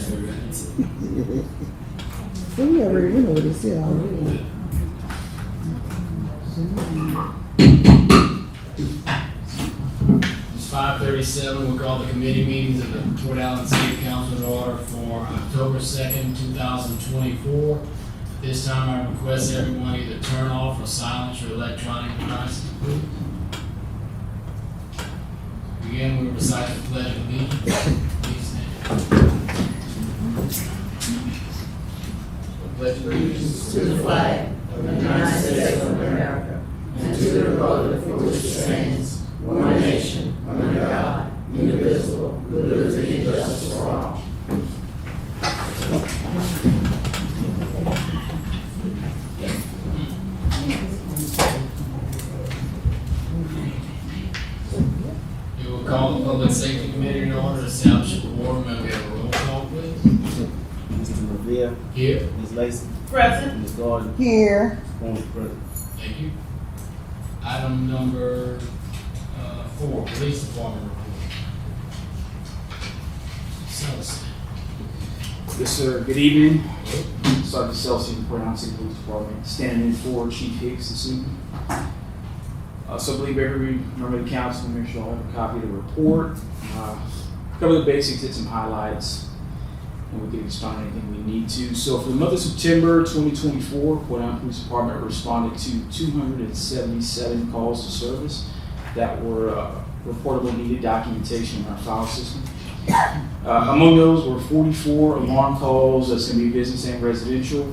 So we already know what it said already. It's 5:37. We'll call the committee meetings of the Port Allen City Council in order for October 2nd, 2024. At this time, I request everyone either turn off or silence your electronic devices. Again, we recite the Pledge of Allegiance. Please stand. The Pledge of Allegiance To the flag of the United States of America and to the republic for which it stands, one nation, under God, indivisible, with liberty and justice for all. We will call the Public Safety Committee in order to establish a quorum. May we have a roll call, please? Mr. Riviere. Here. Ms. Lacy. Present. Ms. Gordon. Here. Former President. Thank you. Item number 4, Police Department report. Celestine. Yes, sir. Good evening. Sergeant Celestine, Port Allen City Police Department, standing in for Chief Hicks this evening. So I believe every member of the council, make sure I'll have a copy of the report. Cover the basics, hit some highlights, and we can expand anything we need to. So for the month of September 2024, Port Allen Police Department responded to 277 calls to service that were reportable needed documentation in our file system. Among those were 44 alarm calls, that's going to be business and residential.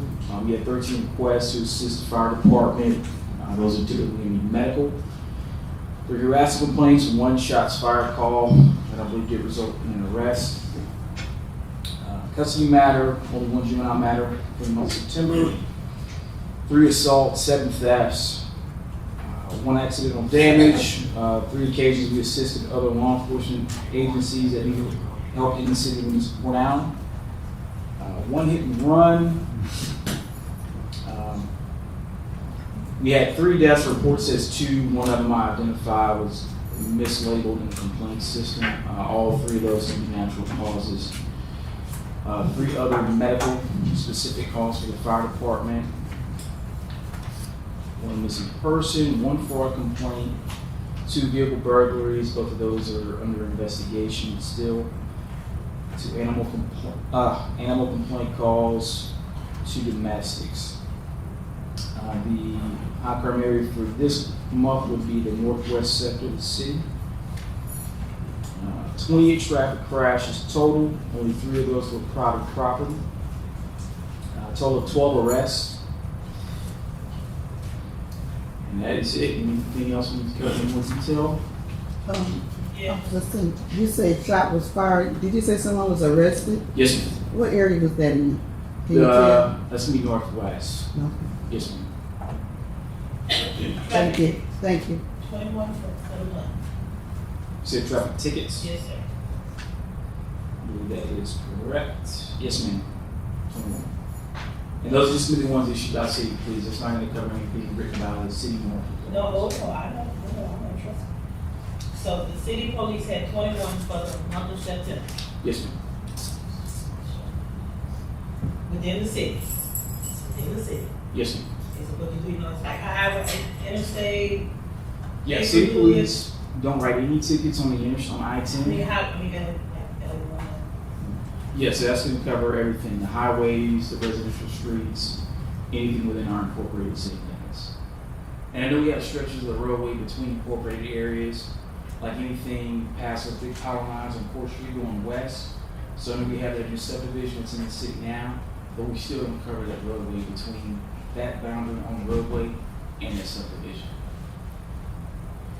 We had 13 requests to assist the fire department. Those are typically going to be medical. 3 harassment complaints, 1 shots fired call that I believe did result in an arrest. Custody matter, only 1 juvenile matter for the month of September. 3 assaults, 7 thefts, 1 accidental damage. 3 occasions we assisted other law enforcement agencies that needed help in the city when it's Port Allen. 1 hit and run. We had 3 deaths. Report says 2. 1 of them I identify was mislabeled in the complaint system. All 3 of those can be natural causes. 3 other medical specific calls for the fire department. 1 missing person, 1 fraud complaint, 2 vehicle burglaries. Both of those are under investigation still. 2 animal complaint calls, 2 domestics. The high crime area for this month would be the northwest sector of the city. 28 traffic crashes total. Only 3 of those were private property. A total of 12 arrests. And that is it. Anything else we need to cover in more detail? Listen, you say shot was fired. Did you say someone was arrested? Yes, ma'am. What area was that in? Can you tell? That's going to be northwest. No. Yes, ma'am. Thank you. Thank you. 21 for 31. Said traffic tickets. Yes, sir. I believe that is correct. Yes, ma'am. 21. And those are just the ones issued by city, please. It's not going to cover anything written by the city more. No, I know, I'm interested. So the city police had 21 for the month of September Yes, ma'am. within the city. Within the city. Yes, ma'am. Is it what you do, it's like highway, interstate? Yeah, city police don't write any tickets on the interstate on I mean, I-10. Yes, so that's going to cover everything, the highways, the residential streets, anything within our incorporated city limits. And I know we have stretches of the roadway between incorporated areas, like anything past the big power lines on 4th Street going west. So I know we have that new subdivision that's in the city now, but we still don't cover that roadway between that boundary on the roadway and that subdivision.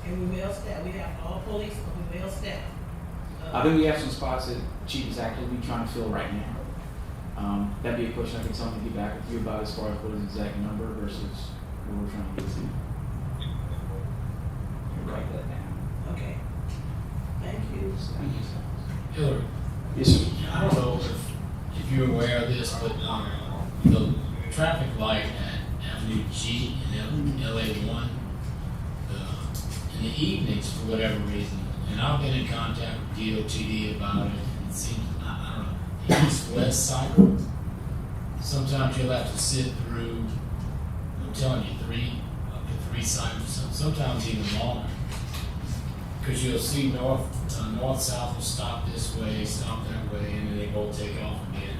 And we will staff, we have all police, but we will staff. I think we have some spots that Chief is actively trying to fill right now. That'd be a question I can tell him to get back with you about as far as what his exact number versus what we're trying to get to. Write that down. Okay. Thank you. Thank you, sir. Hillary, Yes, sir. I don't know if you're aware of this, but the traffic light at Avenue G and LA1 in the evenings, for whatever reason, and I've been in contact with DOTD about it. It seems, I don't know, east-west cycle. Sometimes you'll have to sit through, I'm telling you, up to three cycles, sometimes even longer. Because you'll see north-south will stop this way, stop that way, and then they both take off again.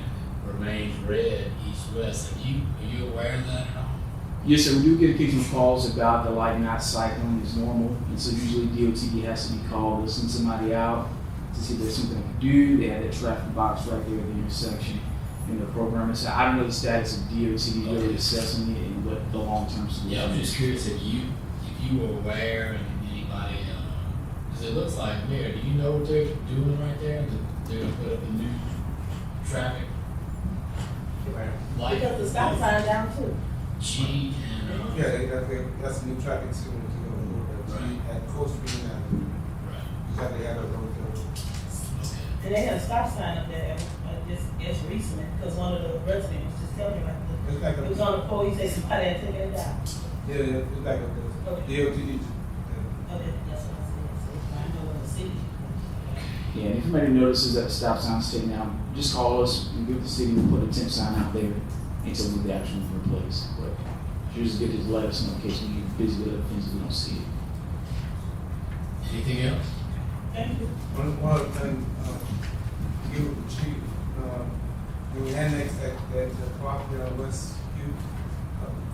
It remains red, east-west. Are you aware of that at all? Yes, sir. We do get occasional calls about the light not cycling is normal, and so usually DOT has to be called to send somebody out to see if there's something they can do. They have that traffic box right there at the intersection in the program. So I don't know the status of DOT really assessing it and what the long-term solution is. Yeah, I'm just curious if you were aware and anybody, because it looks like, Mayor, do you know what they're doing right there? They're gonna put up a new traffic light. Because the stop sign down too. G and, Yeah, that's a new traffic signal to go at Coast Street and right, exactly at the road. okay. And they had a stop sign up there, just recently, because one of the residents just told me It's like it was on the pole, he said somebody had taken it down. yeah, it's like a Okay. DOT. Okay, that's what I said, so I know in the city. Yeah, and if anybody notices that the stop sign's taken out, just call us and give the city, we'll put a temp sign out there until the action is replaced. But it's usually good to let us know in case we get busy with other things we don't see it. Anything else? Thank you. One other thing, you with the chief, when we annexed that property on West Hugh,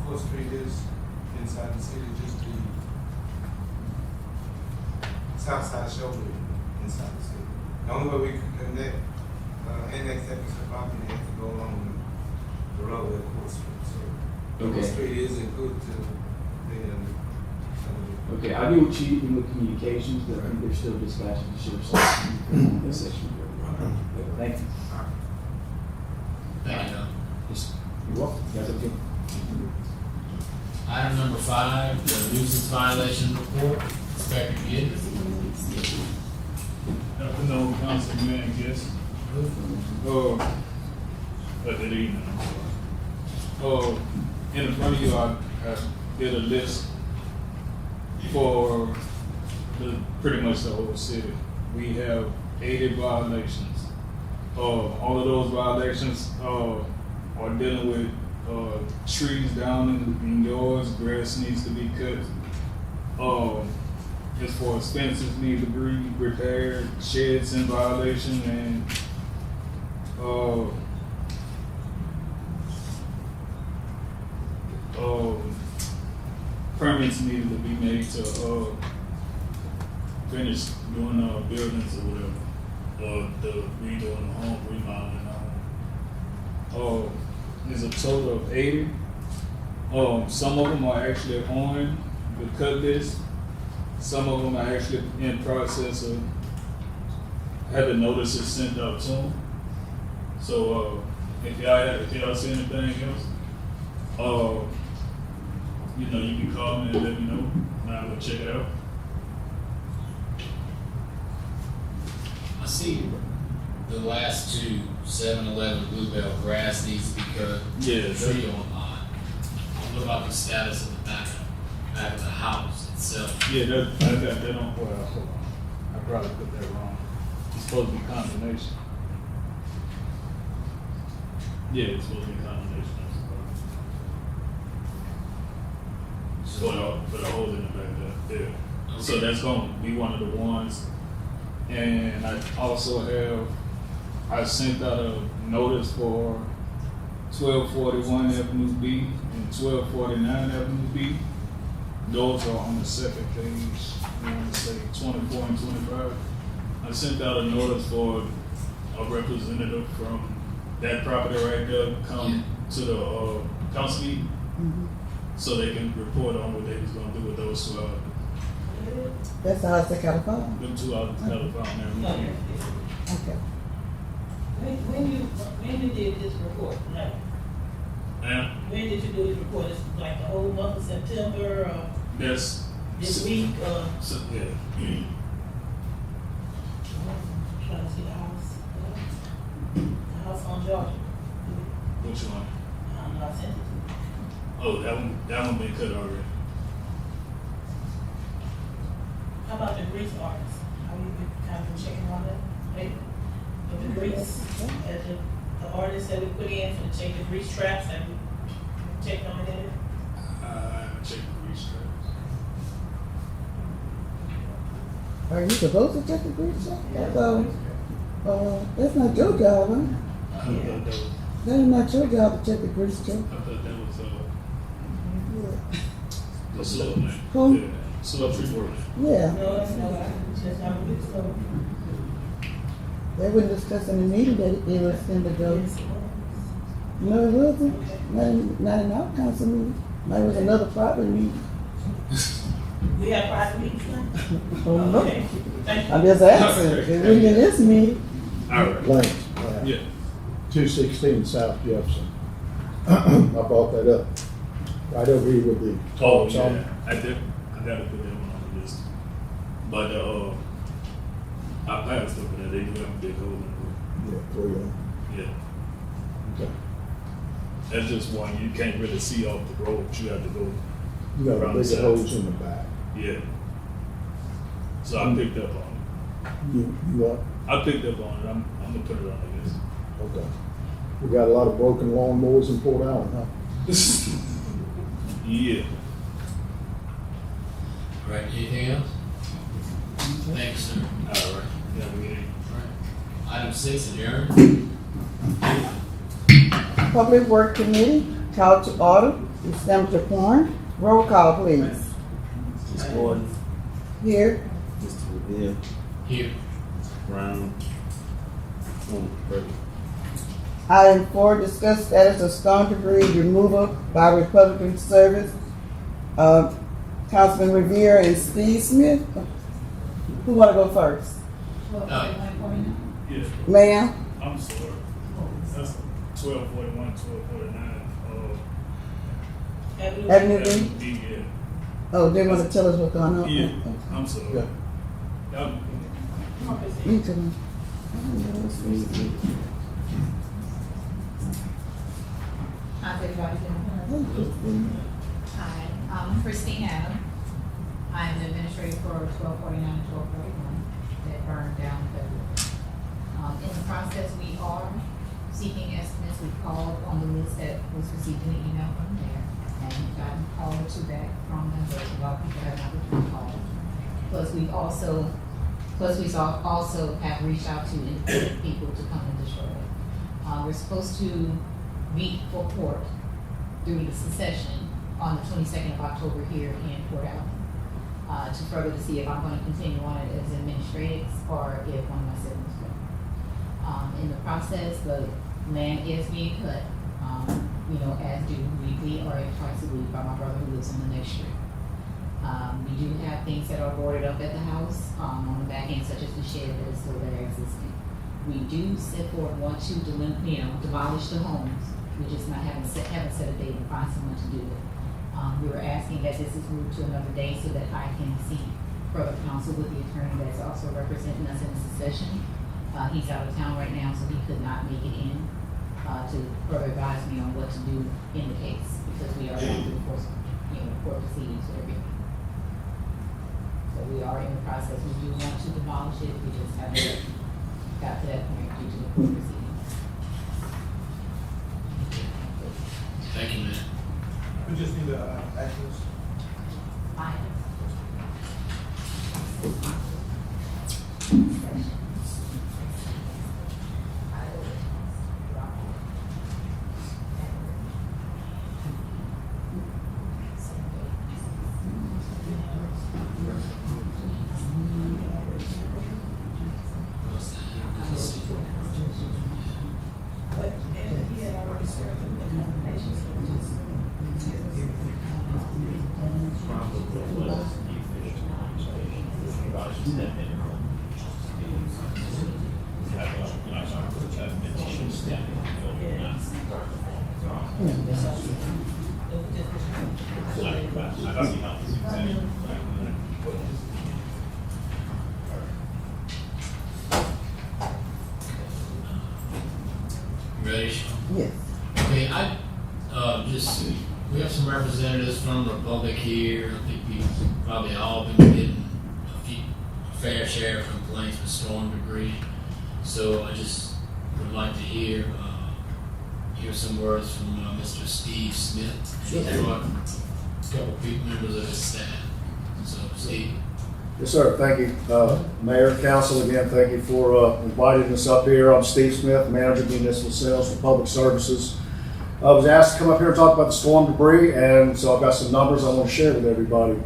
Court Street is inside the city, just the south side shoulder inside the city. The only way we could connect, annex that piece of property, they have to go along the road at Court Street. So Court Okay. Street isn't good to Okay, I'll be with Chief and with communications, but I think they're still dispatching the sheriff's office in this section. Thank you. Thank you, Doug. Yes, you're welcome. You guys have a good. Item number 5, the nuisance violation report, Inspector Gibbs. Afternoon, Councilman, yes. Good evening. In front of you, I did a list for pretty much the whole city. We have 80 violations. All of those violations are dealing with trees down in yards, grass needs to be cut. As far as fences need to be repaired, sheds in violation, and permits needed to be made to finish doing buildings or whatever, or the redoing the home, remodeling the home. There's a total of 80. Some of them are actually on the cut list. Some of them are actually in process of having notices sent out to them. So if y'all see anything else, you can call me and let me know, and I will check it out. I see the last 2, 7-11 Bluebell grass needs to be cut. Yeah, Tree on lot. What about the status of the back of the house itself? Yeah, I got that on. Well, hold on. I probably put that wrong. It's supposed to be condemnation. Yeah, it's supposed to be condemnation. For the hole in the back there. Okay. So that's going to be one of the ones. And I also I sent out a notice for 1241 Avenue B and 1249 Avenue B. Those are on the second page, I want to say 24 and 25. I sent out a notice for a representative from that property right there to come to the council meeting, so they can report on what they was gonna do with those That's the house that got a phone. them 2 out of California. Okay. When you did this report, like, And when did you do this report? It's like the whole month of September, or that's this week, so, yeah. trying to see the house. The house on Georgia. Which one? I don't know, I sent it to you. Oh, that one been cut already. How about the grease artists? Have you been kind of checking on that? Hey, with the grease, and the ordinance that we put in to check the grease traps, and we checked on it. I haven't checked the grease traps. Are you supposed to check the grease check? So, that's not your job, huh? I thought that was, That is not your job to check the grease check. I thought that was, Yeah. the slow man. Who? Yeah, slow report. Yeah, No, it's not, just how we so. they wouldn't discuss in the meeting that it was in the go. No, it wasn't. Not in our council meeting. It was another private meeting. We have private meetings now? Oh, no. Okay, thank you. I'm just asking. It wasn't in this meeting. All right. Lane, Yeah. 216 South Jefferson. I brought that up. Right over here with the Oh, talks on. yeah, I gotta put that one on the list. But, our past over there, they do have a big hole in Yeah, clear. the roof. Yeah. Okay. That's just one, you can't really see off the road, you have to go, You got Around a the bigger side. holes in the back. yeah. So I picked up on You what? it. I picked up on it, I'm gonna put it on the list. Okay. We got a lot of broken lawnmowers in Port Allen, huh? Yeah. All right, anything else? Thanks, sir. All right. Yeah, we get it. All right. Item 6, adjourned. Public Work Committee, call to order. Ms. Senator Corn. Roll call, please. Ms. Gordon, Here. Mr. Riviere, Hugh. Brown, Burton. Item 4, discuss status of stone debris removal by Republican Service. Councilman Riviere and Steve Smith. Who want to go first? Yeah, Ma'am? I'm sorry. That's 1241, 1249. Avenue That's B? B, yeah. Oh, they want to tell us what's going on? Yeah, I'm sorry. Yeah. Me too. How's everybody doing? Hi, I'm Christine Adam. I'm the administrator for 1249 and 1241 that burned down in February. In the process, we are seeking estimates. We called on the list that was received in the email from the mayor, and we've gotten a call or two back from them, but a lot of people have not returned calls. Plus, we also have reached out to independent people to come and destroy it. We're supposed to meet for court through the secession on the 22nd of October here in Port Allen, to further to see if I'm going to continue on it as administrative or if one of my siblings will. In the process, the land is being cut, as do weekly or twice a week by my brother who lives on the next street. We do have things that are boarded up at the house on the back end, such as the shed that is still there existing. We do set forth want to demolish the homes. We just haven't set a date and find someone to do it. We were asking that this is moved to another day so that I can seek further counsel with the attorney that's also representing us in the secession. He's out of town right now, so he could not make it in to further advise me on what to do in the case because we are going through court proceedings with everything. So we are in the process. We do want to demolish it. We just haven't got to that point due to the court proceedings. Thank you, man. We just need the actions. Fine. But, he had already served the recommendations. Ready? Yes. Okay, we have some representatives from the public here. I think we've probably all been getting a fair share of complaints with storm debris. So I just would like to hear some words from Mr. Steve Smith. Sure. And a couple of people, members of his staff. So, Steve. Yes, sir. Thank you, Mayor, Council. Again, thank you for inviting us up here. I'm Steve Smith, Manager of Municipal Sales for Public Services. I was asked to come up here and talk about the storm debris, and so I've got some numbers I want to share with everybody.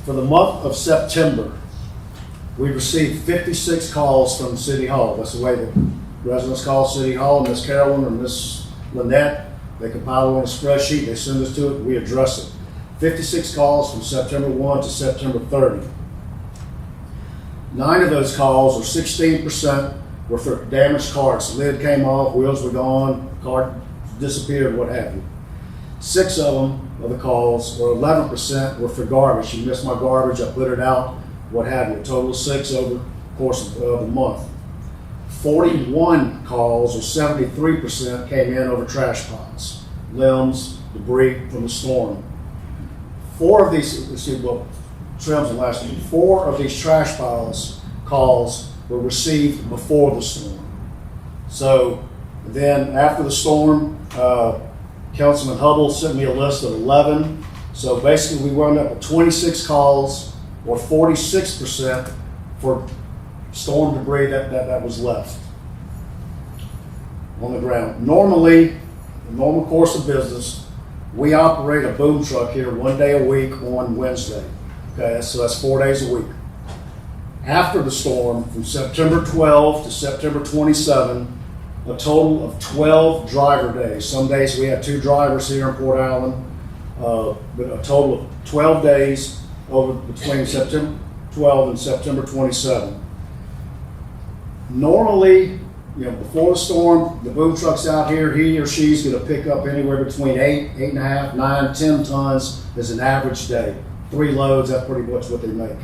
For the month of September, we received 56 calls from City Hall. That's the way that residents call City Hall. Miss Carolyn or Miss Lynette, they compile it on a spreadsheet, they send us to it, we address it. 56 calls from September 1 to September 30. 9 of those calls, or 16%, were for damaged carts. The lid came off, wheels were gone, cart disappeared, what have you. 6 of them, of the calls, or 11%, were for garbage. You missed my garbage, I put it out, what have you. A total of 6 over the course of the month. 41 calls, or 73%, came in over trash piles, limbs, debris from the storm. 4 of these, let's see, well, trims and last week, 4 of these trash piles calls were received before the storm. So then after the storm, Councilman Hubble sent me a list of 11. So basically we wound up with 26 calls, or 46% for storm debris that was left on the ground. Normally, the normal course of business, we operate a boom truck here 1 day a week on Wednesday. Okay, so that's 4 days a week. After the storm, from September 12 to September 27, a total of 12 driver days. Some days we have 2 drivers here in Port Allen, but a total of 12 days over between September 12 and September 27. Normally, before the storm, the boom truck's out here, he or she's going to pick up anywhere between 8, 8.5, 9, 10 tons as an average day. 3 loads, that's pretty much what they make.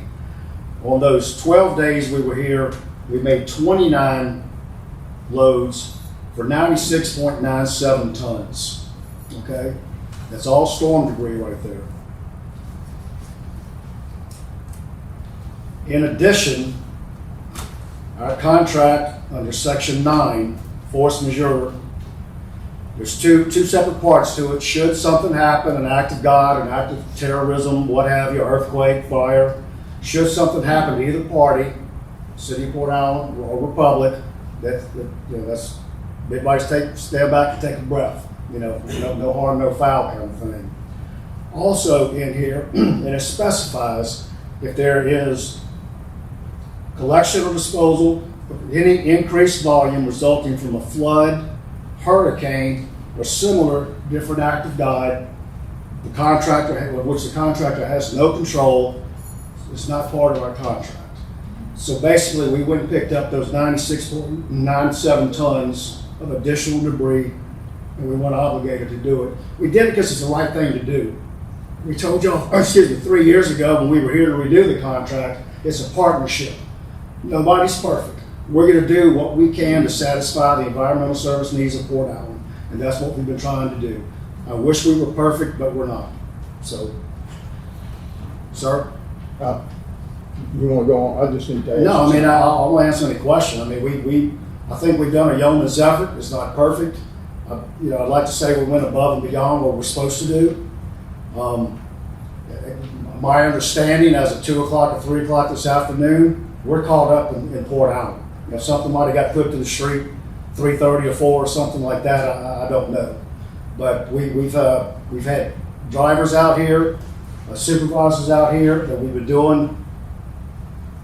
On those 12 days we were here, we made 29 loads for 96.97 tons. Okay? That's all storm debris right there. In addition, our contract under Section 9, force majeure, there's two separate parts to it. Should something happen, an act of God, an act of terrorism, what have you, earthquake, fire, should something happen to either party, City of Port Allen or Republic, that's everybody's stand back and take a breath. No harm, no foul kind of thing. Also in here, and it specifies if there is collection or disposal of any increased volume resulting from a flood, hurricane, or similar different act of God, the contractor, which the contractor has no control, is not part of our contract. So basically, we went and picked up those 96.97 tons of additional debris, and we weren't obligated to do it. We did it because it's the right thing to do. We told y'all, 3 years ago when we were here to redo the contract, it's a partnership. Nobody's perfect. We're going to do what we can to satisfy the environmental service needs of Port Allen, and that's what we've been trying to do. I wish we were perfect, but we're not. So, sir? You want to go on? I just need to ask. No, I mean, I'll answer any question. I mean, I think we've done a yeoman's effort. It's not perfect. I'd like to say we went above and beyond what we're supposed to do. My understanding, as of 2 o'clock or 3 o'clock this afternoon, we're caught up in Port Allen. If something might have got put to the street 3:30 or 4 or something like that, I don't know. But we've had drivers out here, supervisors out here that we've been doing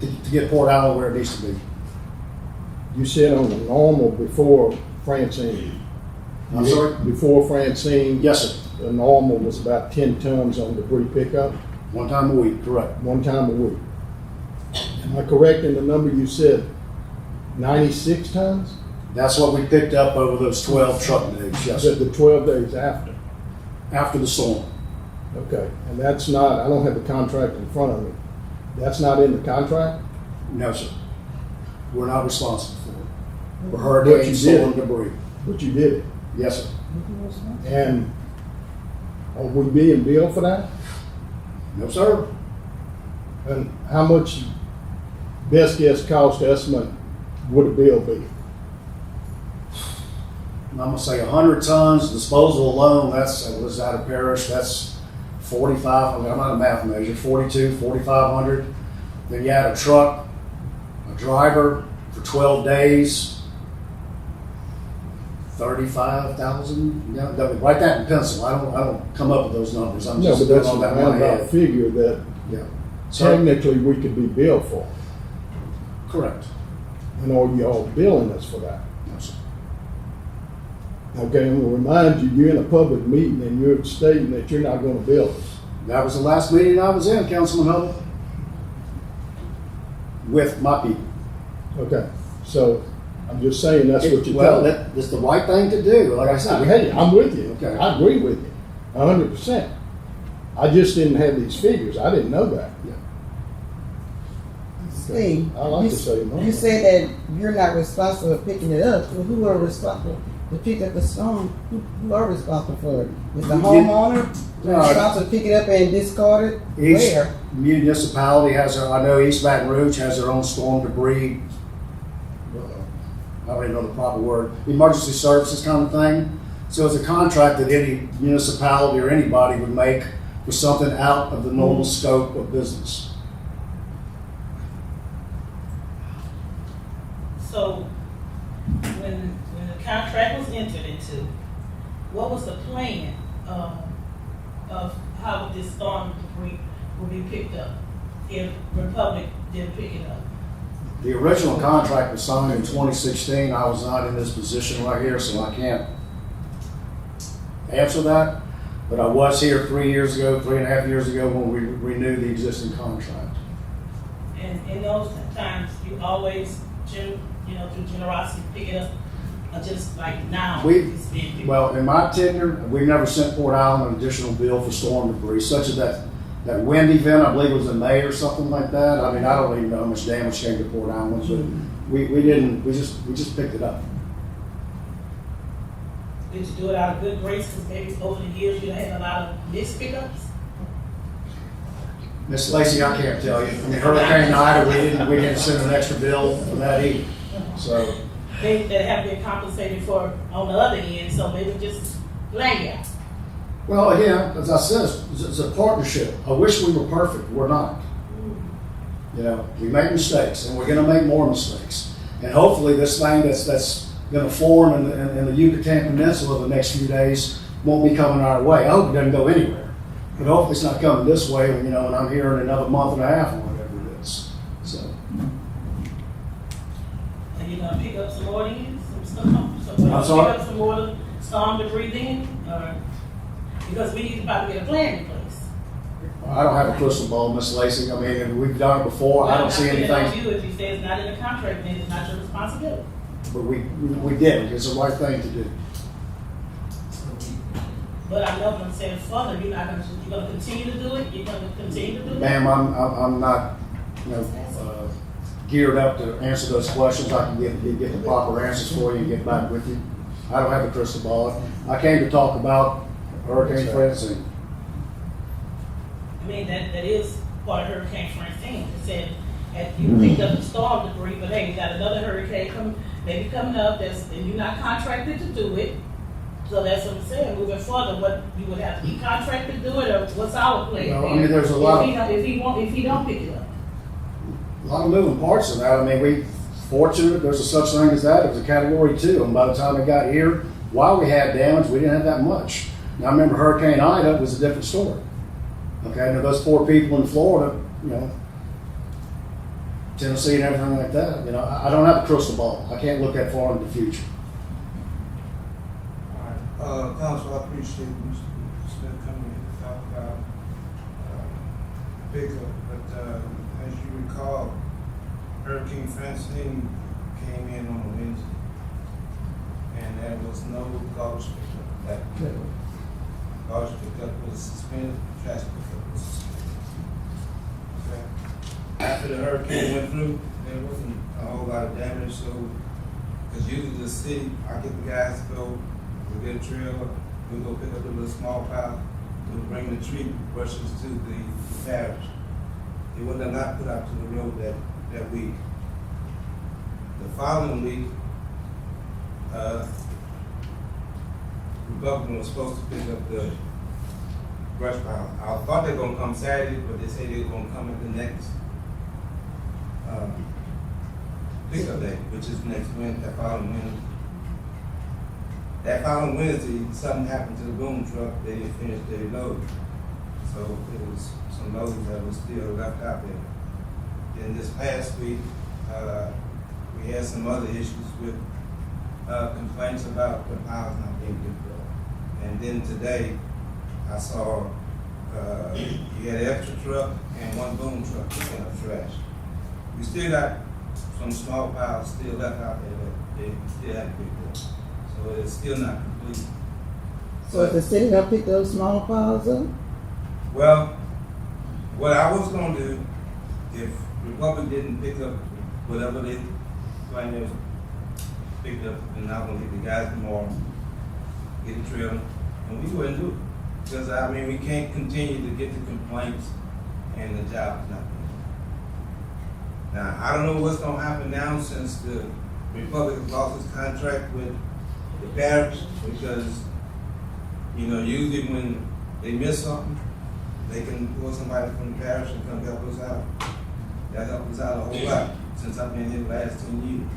to get Port Allen where it needs to be. You said on the normal before Francine. I'm sorry? Before Francine. Yes, sir. The normal was about 10 tons on debris pickup. 1 time a week, correct. 1 time a week. Am I correct in the number you said? 96 tons? That's what we picked up over those 12 truck days, yes, sir. The 12 days after. After the storm. Okay, and that's not, I don't have the contract in front of me. That's not in the contract? No, sir. We're not responsible for it. For But hurricane, you storm, did. debris. But you did it. Yes, sir. And are we being billed for that? No, sir. And how much best guess cost estimate would a bill be? I'm gonna say 100 tons disposal alone, was out of parish, that's 45, I'm not a math major, 4,500. Then you had a truck, a driver for 12 days, 35,000. Write that in pencil. I don't come up with those numbers. I'm No, just but that's doing a all that in my roundabout head. figure that Yeah. So, technically we could be billed for. correct. And are you all billing us for that? No, sir. Okay, I'm gonna remind you, you're in a public meeting and you're stating that you're not gonna bill us. That was the last meeting I was in, Councilman Hubble, with my people. Okay, so I'm just saying that's what you're Well, telling me. that's the right thing to do. Like I said, Hey, I'm with you. Okay. I agree with you, 100%. I just didn't have these figures. I didn't know that. Steve, I like to say no. you said that you're not responsible for picking it up. Well, who are responsible to pick up the stone? Who are responsible for it? Is the homeowner responsible to pick it up and discard it? Each Where? municipality has I know East Baton Rouge has their own storm debris, I don't even know the proper word, emergency services kind of thing. So it's a contract that any municipality or anybody would make for something out of the normal scope of business. So, when the contract was entered into, what was the plan of how this storm debris will be picked up if Republic didn't pick it up? The original contract was signed in 2016. I was not in this position right here, so I can't answer that. But I was here 3.5 years ago when we renewed the existing contract. And in those times, you always, through generosity, pick it up, just like now. It's being picked up. Well, in my tenure, we've never sent Port Island an additional bill for storm debris, such as that wind event, I believe it was in May or something like that. I mean, I don't even know how much damage came to Port Island, but we just picked it up. Did you do it out of good grace? Because maybe over the years you had a lot of missed pickups? Miss Lacy, I can't tell you. I mean, Hurricane Ida, we didn't send an extra bill for that either. So They have been compensated for on the other end, so maybe just lay out. well, again, as I said, it's a partnership. I wish we were perfect. We're not. We make mistakes, and we're going to make more mistakes. And hopefully, this thing that's going to form in the Yucatan Peninsula the next few days won't be coming our way. I hope it doesn't go anywhere. But hopefully, it's not coming this way. And I'm here in another month and a half or whatever it is. So. Are you gonna pick up some more then? I'm sorry? Pick up some more storm debris then? Or, because we need to probably get a plan in place. I don't have a crystal ball, Miss Lacy. I mean, we've done it before. I don't see I'm not anything. putting it on you if you say it's not in the contract, then it's not your responsibility. But we did. It's the right thing to do. But I know what I'm saying further, you're gonna continue to do it, you're gonna continue to do it? Ma'am, I'm not, geared up to answer those questions. I can get the proper answers for you and get back with you. I don't have a crystal ball. I came to talk about Hurricane Francine. I mean, that is part of Hurricane Francine. It said, that you picked up the storm debris, but hey, you got another hurricane maybe coming up, and you're not contracted to do it. So that's what I'm saying, moving further, what, you would have to be contracted to do it, or what's our plan? Well, I mean, there's a lot If he don't pick it up. A lot of moving parts in that. I mean, we fortunate there's a such thing as that. It was a category 2, and by the time it got here, while we had damage, we didn't have that much. Now, I remember Hurricane Ida was a different story. Okay, now those poor people in Florida, Tennessee and everything like that. I don't have a crystal ball. I can't look that far into the future. All right, Council, I appreciate Mr. Smith coming in to talk about pickup, but as you recall, Hurricane Francine came in on a Wednesday, and there was no garbage pickup that day. Garbage pickup was suspended, trash pickup was suspended. Okay. After the hurricane went through, there wasn't a whole lot of damage, so, because usually the city, I get the guys to go, we get a trailer, we go pick up a little small pile, we'll bring the tree brushes to the parish. It was not put out to the road that week. The following week, Republican was supposed to pick up the brush pile. I thought they were gonna come Saturday, but they said they were gonna come at the next, pickup day, which is next Wednesday, that following Wednesday. That following Wednesday, something happened to the boom truck, they didn't finish their load. So it was some loads that was still left out there. Then this past week, we had some other issues with, complaints about the piles not being picked up. And then today, I saw, you had an extra truck and one boom truck picking up trash. We still got some small piles still left out there that they still haven't picked up. So it's still not complete. So is the city gonna pick those small piles up? Well, what I was gonna do, if Republic didn't pick up whatever they claim they picked up, then I was gonna get the guys tomorrow, get the trailer, and we go ahead and do it. Because I mean, we can't continue to get the complaints and the job is not done. Now, I don't know what's gonna happen now since the Republic has lost its contract with the parish, because, you know, usually when they miss something, they can pull somebody from the parish and come help us out. That helped us out a whole lot since I've been here the last 10 years.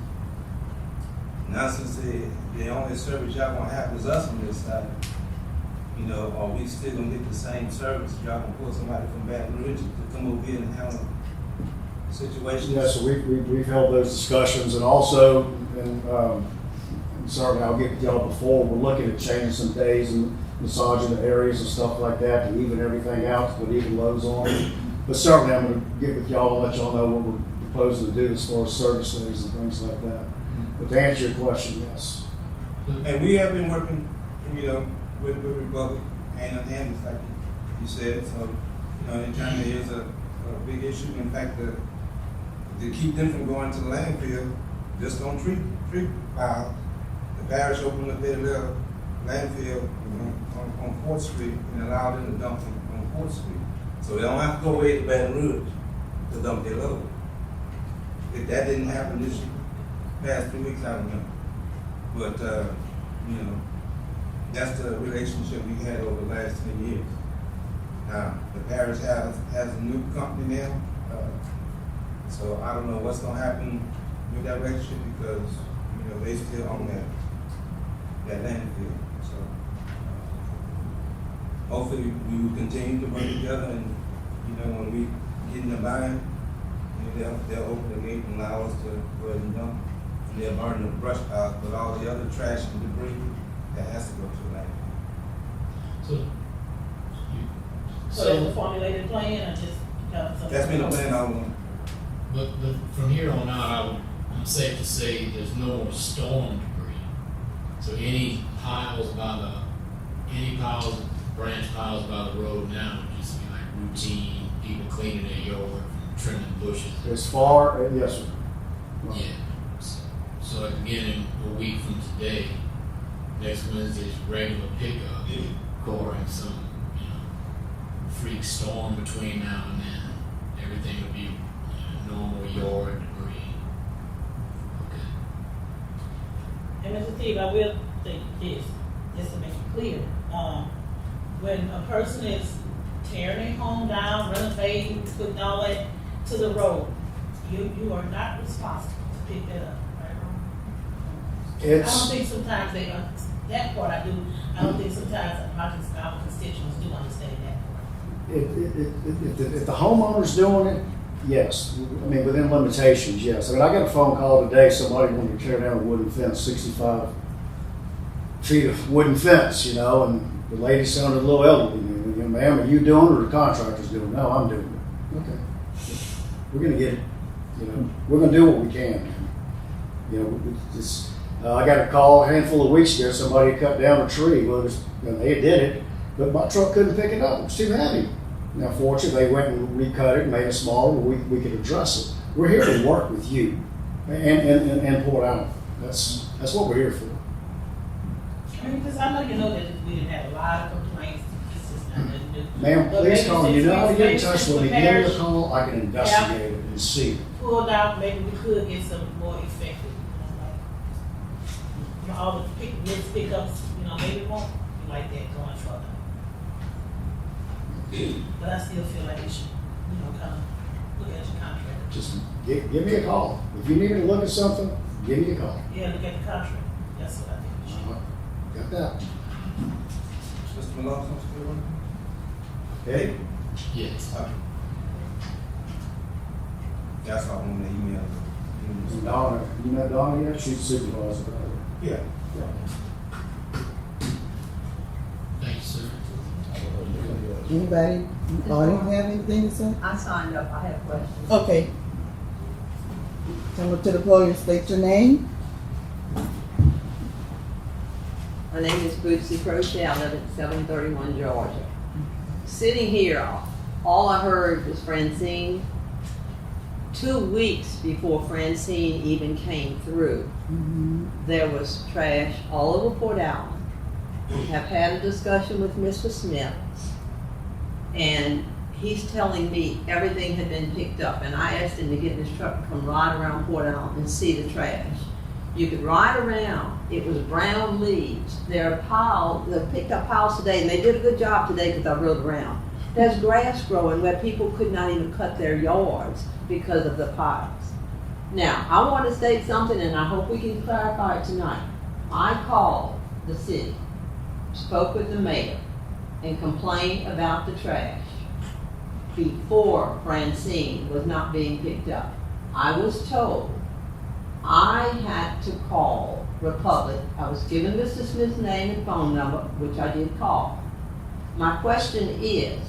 Now, since the only service y'all gonna have is us on this side, you know, are we still gonna get the same service? Y'all gonna pull somebody from Baton Rouge to come over here and handle situations? Yeah, so we've held those discussions, and also, and certainly I'll get with y'all before, we're looking at changing some days and massaging the areas and stuff like that to even everything out, to put even loads on. But certainly I'm gonna get with y'all and let y'all know what we're proposing to do as far as service days and things like that. But to answer your question, yes. And we have been working, you know, with Republic, hand in hand, like you said. So, you know, anytime there is a big issue, in fact, to keep them from going to the landfill, just don't treat piles. The parish opened up their little landfill on 4th Street and allowed them to dump them on 4th Street. So they don't have to go away to Baton Rouge to dump their load. If that didn't happen this past 2 weeks, I don't know. But, you know, that's the relationship we had over the last 10 years. Now, the parish has a new company now, so I don't know what's gonna happen with that relationship, because, you know, they still own that landfill. So, hopefully we will continue to work together, and, you know, when we get in the bind, you know, they'll open the gate and allow us to go ahead and dump. And they'll burn the brush piles, but all the other trash and debris, that has to go to the landfill. So there's a formulated plan, or just something? That's been a plan all along. But from here on out, I'm safe to say there's no more storm debris. So any branch piles by the road now would just be like routine, people cleaning their yard, trimming bushes. As far, yes, sir. Yeah. So again, in a week from today, next Wednesday's regular pickup, barring some, you know, freak storm between now and then, everything will be, you know, normal yard debris. Okay. And Mr. Steve, I will say this, just to make it clear. When a person is tearing their home down, renovating, putting all that to the road, you are not responsible to pick that up, right? I don't think sometimes that part I do, I don't think sometimes our constituents do understand that part. If the homeowner's doing it, yes. I mean, within limitations, yes. I mean, I got a phone call today, somebody wanted to tear down a wooden fence, 65 feet of wooden fence, you know, and the lady sounded a little elderly. You know, ma'am, are you doing it or the contractor's doing it? No, I'm doing it. Okay. We're gonna get it, you know, we're gonna do what we can. You know, I got a call a handful of weeks ago, somebody cut down a tree. Well, you know, they did it, but my truck couldn't pick it up. It was too heavy. Now, fortunately, they went and recut it and made it smaller. We could address it. We're here to work with you and pull it out. That's what we're here for. I mean, because I know you know that we didn't have a lot of complaints. It's just not nothing to do. Ma'am, But please maybe call me. You know how to get in touch with me. Give me parish a call. I can investigate it and see. pulled out, maybe we could get some more effective, you know, like, all the pickups, you know, maybe won't, like that going further. But I still feel like you should, kind of look at your contract. Just give me a call. If you need me to look at something, give me a call. Yeah, look at the contract. That's what I think you should. Got that? Mr. Malone, still working? Hey, Yes. That's all on the email. Donna, you know Donna yet? She's supervisor. Yeah. Thank you, sir. Anybody, audience have anything to say? I signed up, I have questions. Okay. Come up to the podium, state your name. My name is Bootsy Crochet, I live at 731 Georgia. Sitting here, all I heard was Francine. 2 weeks before Francine even came through, there was trash all over Port Allen. We have had a discussion with Mr. Smith, and he's telling me everything had been picked up, and I asked him to get in his truck and come right around Port Allen and see the trash. You could ride around, it was brown leaves. There are piles, they picked up piles today, and they did a good job today because I rode around. There's grass growing where people could not even cut their yards because of the piles. Now, I want to state something, and I hope we can clarify it tonight. I called the city, spoke with the mayor, and complained about the trash before Francine was not being picked up. I was told I had to call Republic. I was given Mr. Smith's name and phone number, which I did call. My question is,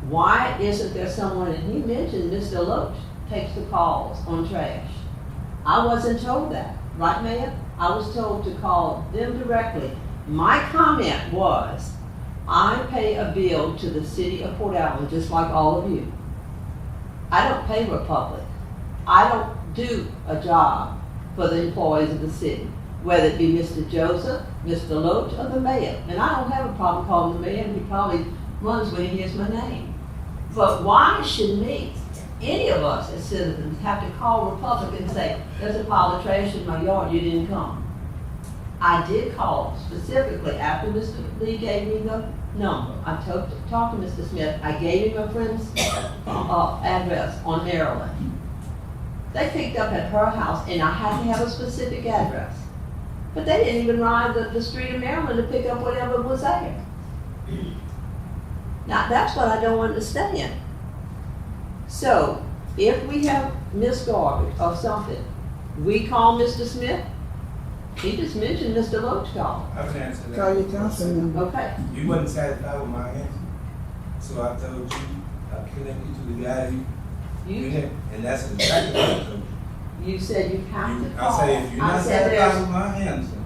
why isn't there someone, and he mentioned Mr. Loach takes the calls on trash. I wasn't told that, right, Mayor? I was told to call them directly. My comment was, I pay a bill to the city of Port Allen, just like all of you. I don't pay Republic. I don't do a job for the employees of the city, whether it be Mr. Joseph, Mr. Loach, or the mayor. And I don't have a problem calling the mayor, and he probably runs when he hears my name. But why should me, any of us as citizens, have to call Republic and say, there's a pile of trash in my yard, you didn't come? I did call specifically after Mr. Lee gave me the number. I talked to Mr. Smith. I gave him a friend's address on Maryland. They picked up at her house, and I had to have a specific address. But they didn't even ride the street of Maryland to pick up whatever was there. Now, that's what I don't understand. So, if we have missed garbage or something, we call Mr. Smith. He just mentioned Mr. Loach call. I can answer that. Call your councilman. Okay. You wasn't satisfied with my answer. So I told you, I connected you to the guy and that's exactly what I told you. You said you have to call. I say, if you're not satisfied with my answer,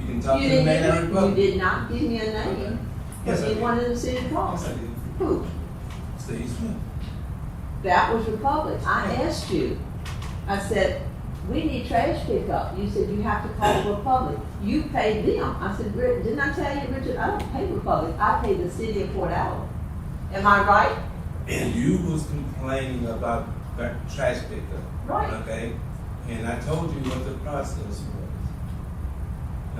you can talk to the man at You Republic. did not give me a name. Yes, I did. Anyone in the city called. Yes, I did. Who? Steve Smith. That was Republic. I asked you. I said, we need trash pickup. You said you have to call Republic. You paid them. I said, didn't I tell you, Richard, I don't pay Republic. I pay the city of Port Allen. Am I right? And you was complaining about trash pickup. Right. Okay? And I told you what the process was.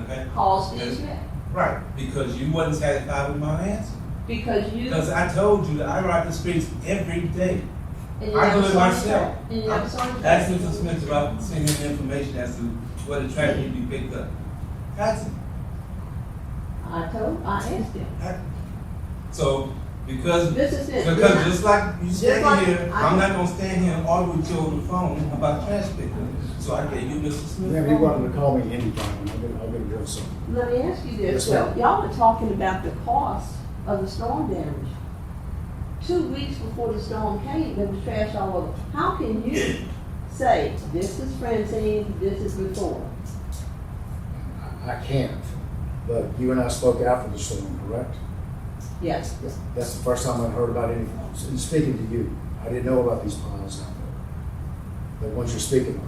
Okay? Call Steve Smith. Right. Because you wasn't satisfied with my answer. Because I told you that I ride the streets every day. and you I never do it saw him myself. And you never saw him Ask Mr. Smith about sending information as to where the trash need to be picked up. Ask him. I asked him. So, because Mr. Smith, just like you stand like here, I- I'm not gonna stand here and argue with you over the phone about trash pickup. So I gave you Mr. Smith. Yeah, you wanted to call me anytime, and I'll get it real soon. let me ask you this. Yes, So ma'am. y'all were talking about the cost of the storm damage. 2 weeks before the storm came, there was trash all over. How can you say, this is Francine, this is before? I can't, but you and I spoke after the storm, correct? Yes. That's the first time I've heard about anything. And speaking to you, I didn't know about these piles out there, the ones you're speaking of.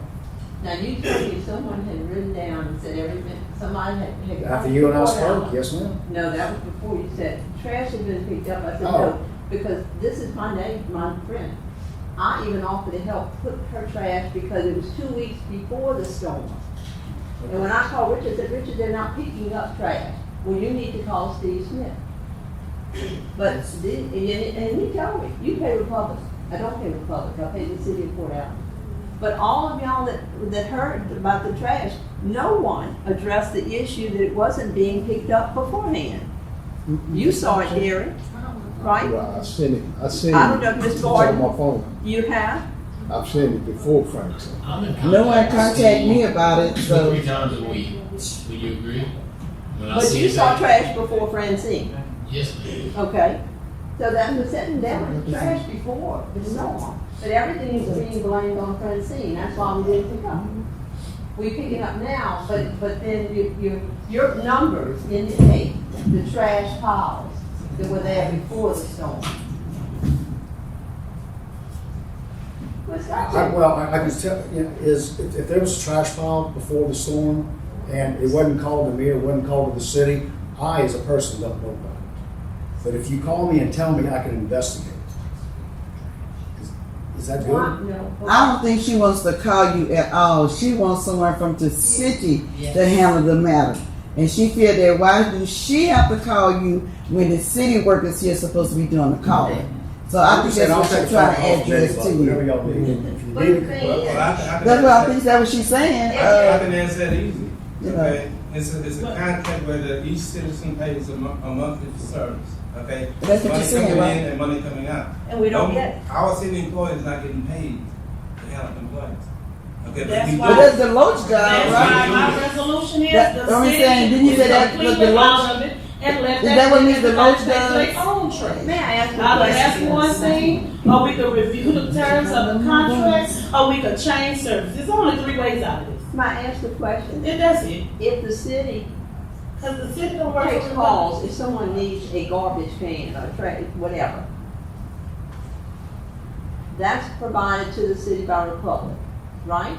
Now, you told me someone had written down and said everything, somebody had. After you and I Port Allen. spoke, yes, ma'am. No, that was before you said trash had been picked up. I said, Oh. no, because this is my name, my friend. I even offered to help put her trash because it was 2 weeks before the storm. And when I called Richard, I said, Richard, they're not picking up trash. well, you need to call Steve Smith. But, and he told me, you pay Republic. I don't pay Republic, I pay the city of Port Allen. But all of y'all that heard about the trash, no one addressed the issue that it wasn't being picked up beforehand. You saw it, Gary, right? Well, I seen it. I don't know if Ms. It's on Gordon, my phone. you have? I've seen it before, Frank. I'm in contact No one with contacted me Steve about it, so. 3 times a week. Would you agree? When I But see you saw that- trash before Francine, Yes, ma'am. okay? So that was sitting down with trash before the storm. But everything is being blamed on Francine, that's why we didn't pick up. We pick it up now, but then your numbers indicate the trash piles that were there before the storm. What's that? Well, I can tell, you know, if there was a trash pile before the storm and it wasn't called to me or wasn't called to the city, I as a person don't know about it. But if you call me and tell me, I can investigate. Is that good? No. I don't think she wants to call you at all. She wants someone from the city to handle the matter. And she feel that why do she have to call you when the city workers here supposed to be doing the calling? So I think that's what she's trying to address to Whatever you. y'all need. If you But need the it, thing Well, is, I can That's what I answer think that's what she's saying. that. I can answer that easy. you know. Okay, it's a contract where each citizen pays a monthly service. Okay, That's what money you're saying, coming right? in and money coming out. and we don't get, Our city employees not getting paid to handle complaints. Okay, but That's we why- But do. that's the Loach job, That's right? why my resolution is That- the I'm city saying, didn't you say that was completely the Loach- out of it and let Is that what Mr. everybody Loach take does? their own trash. may I ask a Either that's question? one thing, or we could review the terms of the contract, or we could change service. There's only 3 ways out of this. May I ask a question? And that's it. If the city Cause the city don't work takes for calls, if someone needs a garbage can or trash, whatever, that's provided to the city by Republic, right?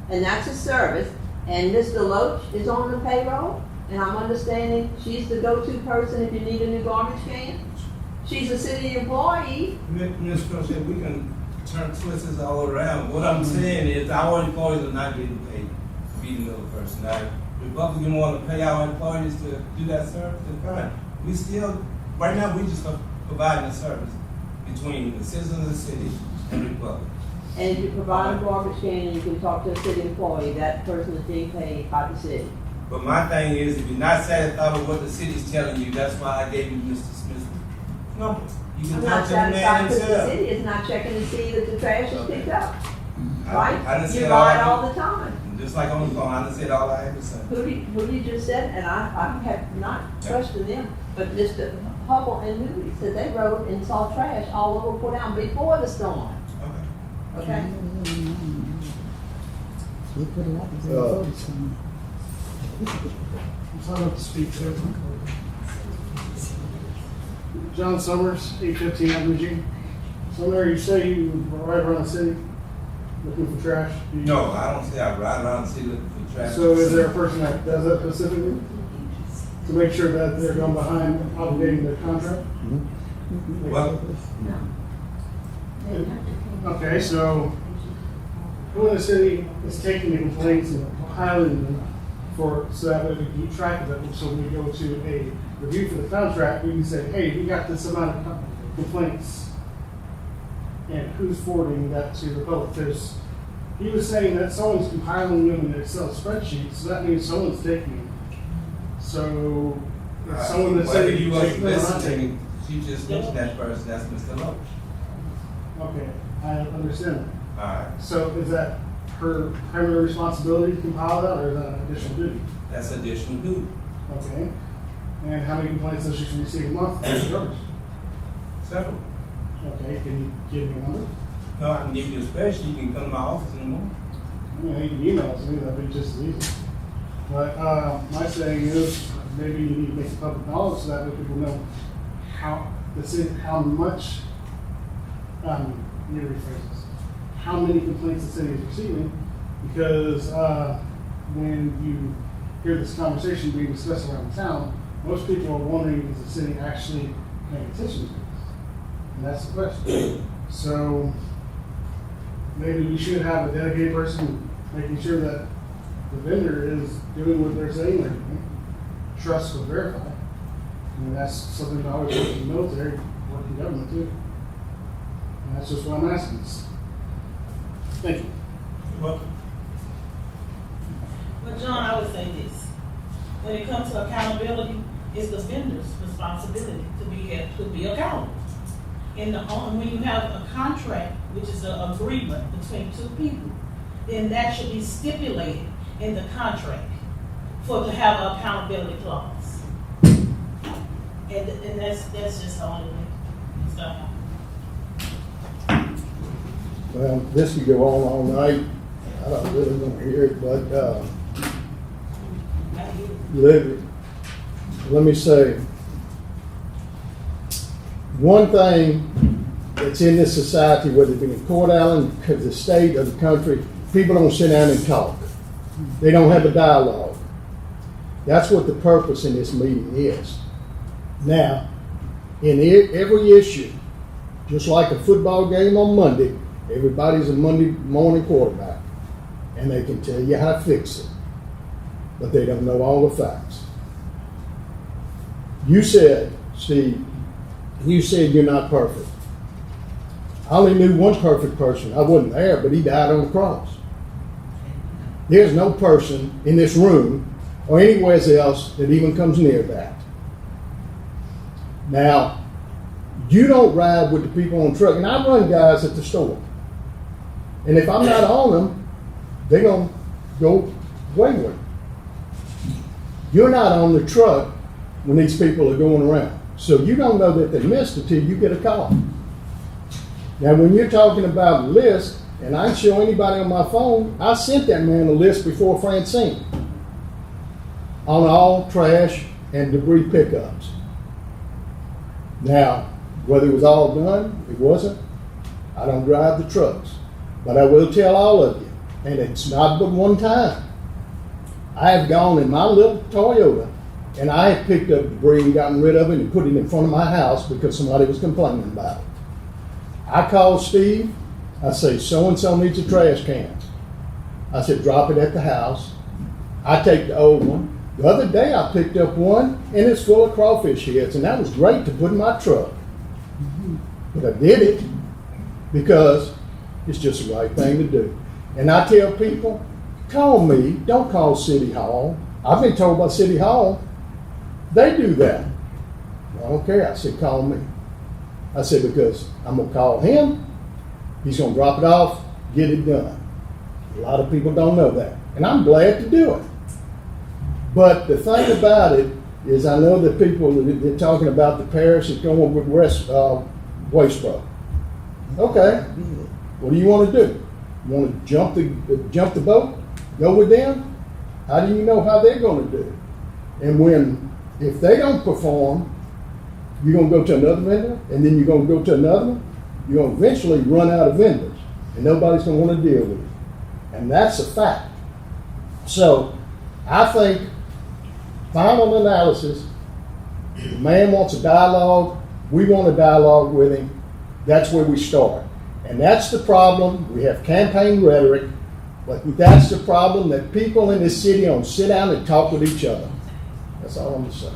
And that's a service, and Mr. Loach is on the payroll, and I'm understanding she's the go-to person if you need a new garbage can? She's a city employee, Ms. Crochet, we can turn twists all around. What I'm saying is our employees are not getting paid to be the middle person. Now, if Republican want to pay our employees to do that service, then fine. We still, right now, we just are providing a service between the citizens of the city and Republic. and if you provide a garbage can and you can talk to a city employee, that person is being paid by the city. But my thing is, if you're not satisfied with what the city's telling you, that's why I gave you Mr. Smith's number. You can I'm talk not to the man satisfied because the himself. city is not checking to see that the trash is picked up, I right? done You said buy it all, all the time. just like on the phone, I done said all I had to say. Who you just said, and I have not questioned them, but Mr. Hubble and Louis said they rode and saw trash all over Port Allen before the storm, Okay. okay? They put a lot of votes on. Sign up to speak to John Summers, 815 Avenue G. Somewhere you say you ride around the city looking for trash? Do you- No, I don't say I ride around the city looking for trash. So is there a person that does that specifically? To make sure that they're going behind obligating their contract? Well, Okay, so who in the city is taking the complaints and piling them so that way we can keep track of it? So when we go to a review for the contract, we can say, hey, we got this amount of complaints. And who's forwarding that to the public? He was saying that someone's compiling them in an Excel spreadsheet, so that means someone's taking them. So if someone that's whether saying you you wasn't take them or not taking listening, she just mentioned that person, that's Mr. Loach. okay, I understand that. Alright, So is that her primary responsibility to compile that, or is that an additional duty? that's additional duty. Okay. And how many complaints does she receive a month from garbage? Several. Okay, can you give me a number? No, I can give you a spreadsheet, you can come to my office in the morning. I mean, you can email it to me, that'd be just as easy. But, my saying is, maybe you need to make it public knowledge so that way people know how much, let me rephrase this. How many complaints the city is receiving, because, when you hear this conversation being discussed around town, most people are wondering, is the city actually paying attention to this? And that's the question. So, maybe we should have a dedicated person making sure that the vendor is doing what they're saying they're doing. trust but verify. And that's something that I always work in the military, work in government too. And that's just what I'm asking. Thank you. Welcome. But John, I would say this, when it comes to accountability, it's the vendor's responsibility to be accountable. And when you have a contract, which is an agreement between two people, then that should be stipulated in the contract to have an accountability clause. And that's just the only way it's gonna happen. Well, this could go on all night. I don't really want to hear it, but let me say, one thing that's in this society, whether it be in Court Island, the state, or the country, people don't sit down and talk. They don't have a dialogue. That's what the purpose in this meeting is. Now, in every issue, just like a football game on Monday, everybody's a Monday morning quarterback, and they can tell you how to fix it, but they don't know all the facts. You said, Steve, you're not perfect. I only knew one perfect person. I wasn't there, but he died on the cross. There's no person in this room or anywhere else that even comes near that. Now, you don't ride with the people on the truck, and I run guys at the store. And if I'm not on them, they're going to go wayward. You're not on the truck when these people are going around. So you don't know that they missed until you get a call. Now, when you're talking about a list, and I can show anybody on my phone, I sent that man a list before Francine on all trash and debris pickups. Now, whether it was all done, it wasn't. I don't drive the trucks. But I will tell all of you, and it's not but one time. I have gone in my little Toyota, and I have picked up debris and gotten rid of it and put it in front of my house because somebody was complaining about it. I called Steve. I say, so-and-so needs a trash can. I said, drop it at the house. I take the old one. The other day I picked up one, and it's full of crawfish heads, and that was great to put in my truck. But I did it because it's just the right thing to do. And I tell people, call me, don't call City Hall. I've been told by City Hall, they do that. I don't care. I said, call me. I said, because I'm going to call him, he's going to drop it off, get it done. A lot of people don't know that. And I'm glad to do it. But the thing about it is I know that people, they're talking about the parish is going with waste pro. Okay. What do you want to do? You want to jump the boat? Go with them? How do you know how they're going to do it? And if they don't perform, you're going to go to another vendor, and then you're going to go to another one. You're going to eventually run out of vendors, and nobody's going to want to deal with it. And that's a fact. So I think, final analysis, the man wants a dialogue, we want a dialogue with him, that's where we start. And that's the problem. We have campaign rhetoric, but that's the problem, that people in this city don't sit down and talk with each other. That's all I'm going to say.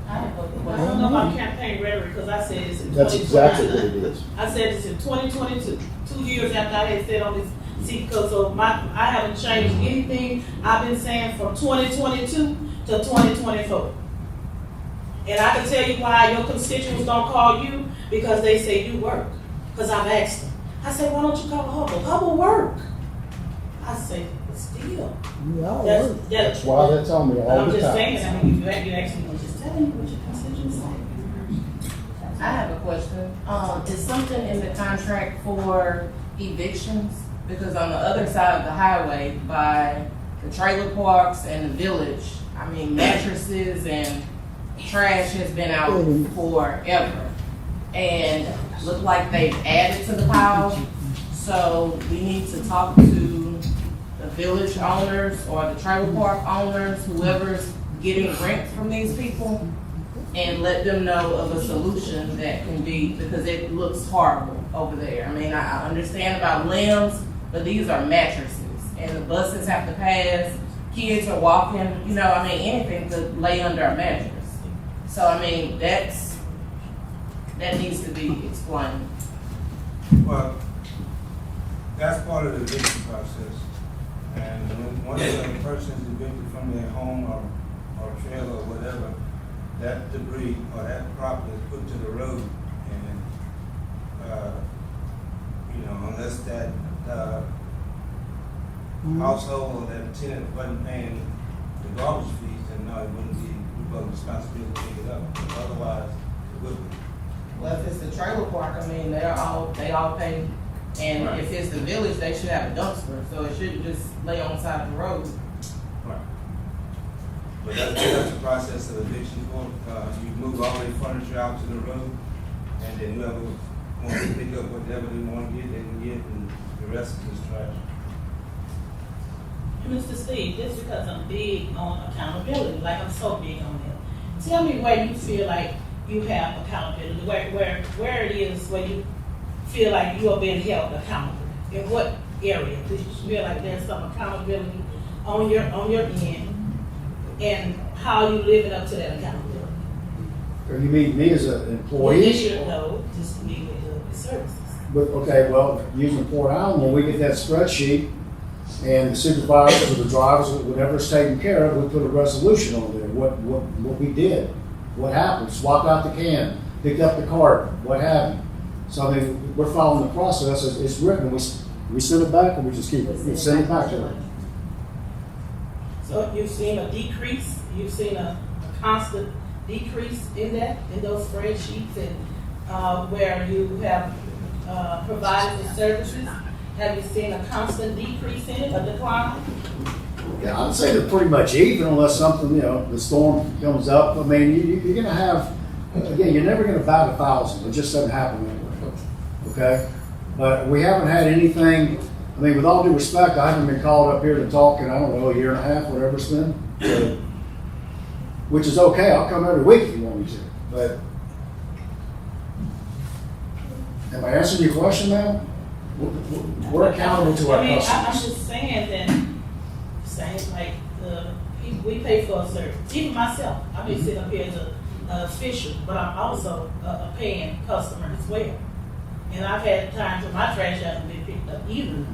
I don't know about campaign rhetoric because I said this in 2022. That's exactly what it is. I said this in 2022, 2 years after I had said on this seat, because I haven't changed anything I've been saying from 2022 to 2024. And I can tell you why your constituents don't call you, because they say you work. Because I've asked them. I said, why don't you call Hubble? Hubble work. I say, but still. That's why that's on me all I'm the just time. saying, I mean, you ask me, just tell me what your constituents say. I have a question. Is something in the contract for evictions? Because on the other side of the highway, by the trailer parks and the village, I mean, mattresses and trash has been out forever. And look like they've added to the pile. So we need to talk to the village owners or the trailer park owners, whoever's getting rent from these people, and let them know of a solution that can be, because it looks horrible over there. I mean, I understand about limbs, but these are mattresses, and the buses have to pass kids are walking, you know, I mean, anything could lay under a mattress. So, I mean, that needs to be explained. Well, that's part of the eviction process. And when once a person is evicted from their home or trailer or whatever, that debris or that property is put to the road. And, you know, unless that household or that tenant wasn't paying the garbage fees, then no, it wouldn't be Republic responsibility to pick it up. But otherwise, it would be. Well, if it's the trailer park, I mean, they all pay. And Right. if it's the village, they should have a dumpster, so it shouldn't just lay on the side of the road. Right. But that's the process of eviction. You move all their furniture out to the road, and then whoever wants to pick up whatever they want to get, they can get, and the rest is just trash. Mr. Steve, just because I'm big on accountability, like I'm so big on it, tell me where you feel like you have accountability, where it is where you feel like you are being held accountable. In what area do you feel like there's some accountability on your end, and how you living up to that accountability? Or you mean me as an employee? No, just me with the services. But, okay, well, using Port Island, when we get that spreadsheet and the supervisors or the drivers, whatever's taken care of, we put a resolution on there, what we did, what happened, swapped out the can, picked up the cart, what have you. So, I mean, we're following the process, it's written, we send it back and we just keep it, we send it back to them. So you've seen a decrease, you've seen a constant decrease in that, in those spreadsheets, and where you have provided the services? Have you seen a constant decrease in it, a decline? Yeah, I'd say they're pretty much even unless something, you know, the storm comes up. I mean, you're gonna have, again, you're never gonna bat 1,000, it just doesn't happen that way, okay? But we haven't had anything, I mean, with all due respect, I haven't been called up here to talk in, I don't know, a year and a half, whatever it's been. So, which is okay, I'll come every week if you want me to, but. Am I answering your question, ma'am? We're accountable to our I'm customers. just saying that, like, we pay for a service, even myself, I've been sitting up here as an official, but I'm also a paying customer as well. And I've had times when my trash hasn't been picked up either,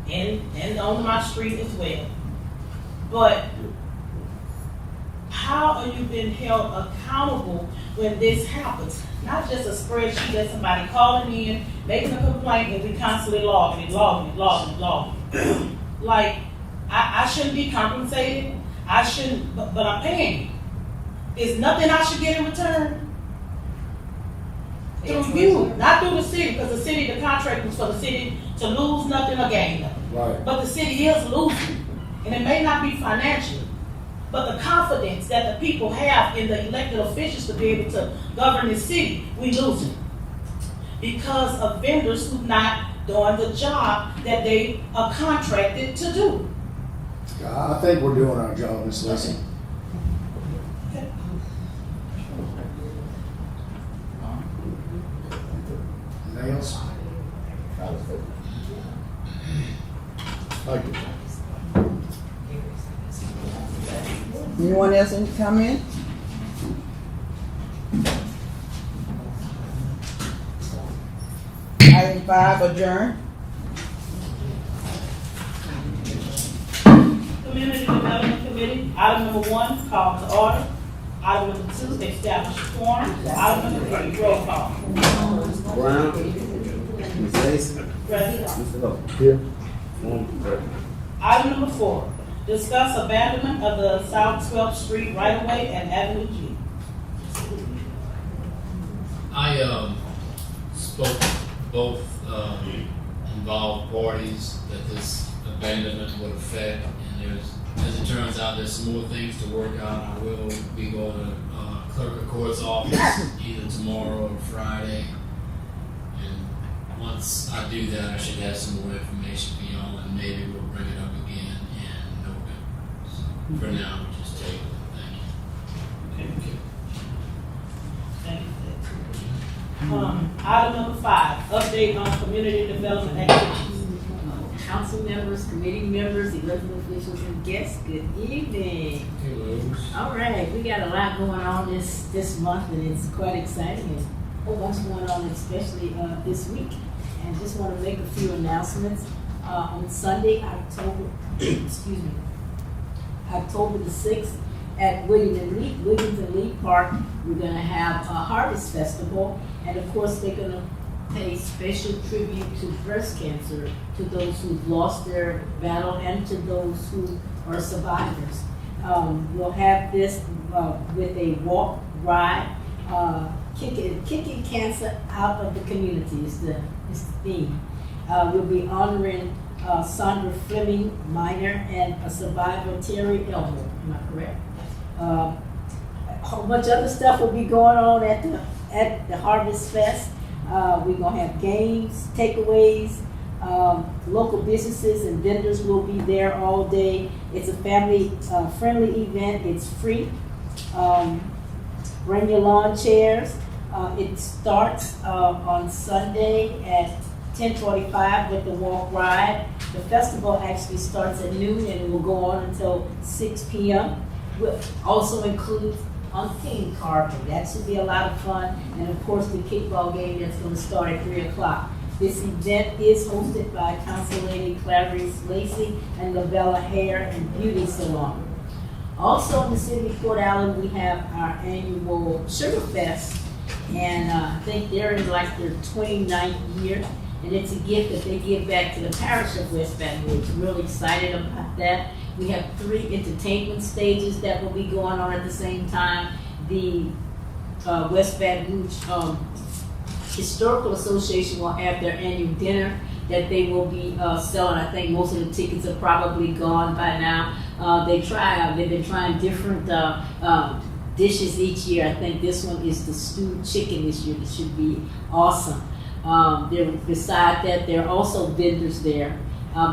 and on my street as well. But how are you being held accountable when this happens? Not just a spreadsheet that somebody calling in, making a complaint, and we constantly logging. Like, I shouldn't be compensated. I shouldn't, but I'm paying. Is nothing I should get in return? Through you, not through the city, because the city, the contract was for the city to lose nothing or gain nothing. Right. But the city is losing, and it may not be financially, but the confidence that the people have in the elected officials to be able to govern the city, we lose it. Because of vendors who not doing the job that they are contracted to do. I think we're doing our job, Ms. Lacy. Anything else? Thank you. Anyone else want to comment? Item 5, adjourn. Community Development Committee, item number 1, call to order. Item number 2, establish quorum. Item number 3, roll call. Brown, Ms. Lacy, President. Mr. Hubble. Here. Item number 4, discuss abandonment of the South 12th Street right-of-way and Avenue G. I spoke to both involved parties that this abandonment would affect, and as it turns out, there's some more things to work out. I will be going to clerk of court's office either tomorrow or Friday, and once I do that, I should have some more information for y'all, and maybe we'll bring it up again in November. So for now, we'll just table it. Thank you. Thank you. Item number 5, update on community development activities. council members, committee members, elected officials, and guests, good evening. All right, we got a lot going on this month, and it's quite exciting, and a whole bunch going on, especially this week. And just want to make a few announcements. On Sunday, October the 6th, at Williams and Lee Park, we're going to have a harvest festival, and of course, they're going to pay special tribute to breast cancer, to those who've lost their battle and to those who are survivors. We'll have this with a walk, ride, kicking cancer out of the community is the theme. We'll be honoring Sandra Fleming, minor, and a survivor, Terry Elmer. Am I correct? A whole bunch of other stuff will be going on at the Harvest Fest. We're gonna have games, takeaways, local businesses and vendors will be there all day. It's a family friendly event. It's free. Bring your lawn chairs. It starts on Sunday at 10:45 with the walk ride. The festival actually starts at noon and it will go on until 6 p.m. We'll also include umpteen carving. That should be a lot of fun. And of course, the kickball game that's going to start at 3 o'clock. This event is hosted by Council Lady Clerice, Lacy, and Lavella Hair and Beauty Salon. Also in the city of Port Allen, we have our annual Sugar Fest. And I think they're in like their 29th year. And it's a gift that they give back to the parish of West Baton Rouge. Really excited about that. We have 3 entertainment stages that will be going on at the same time. The West Baton Rouge Historical Association will have their annual dinner that they will be selling. I think most of the tickets are probably gone by now. They've been trying different dishes each year. I think this one is the stewed chicken this year. It should be awesome. Beside that, there are also vendors there.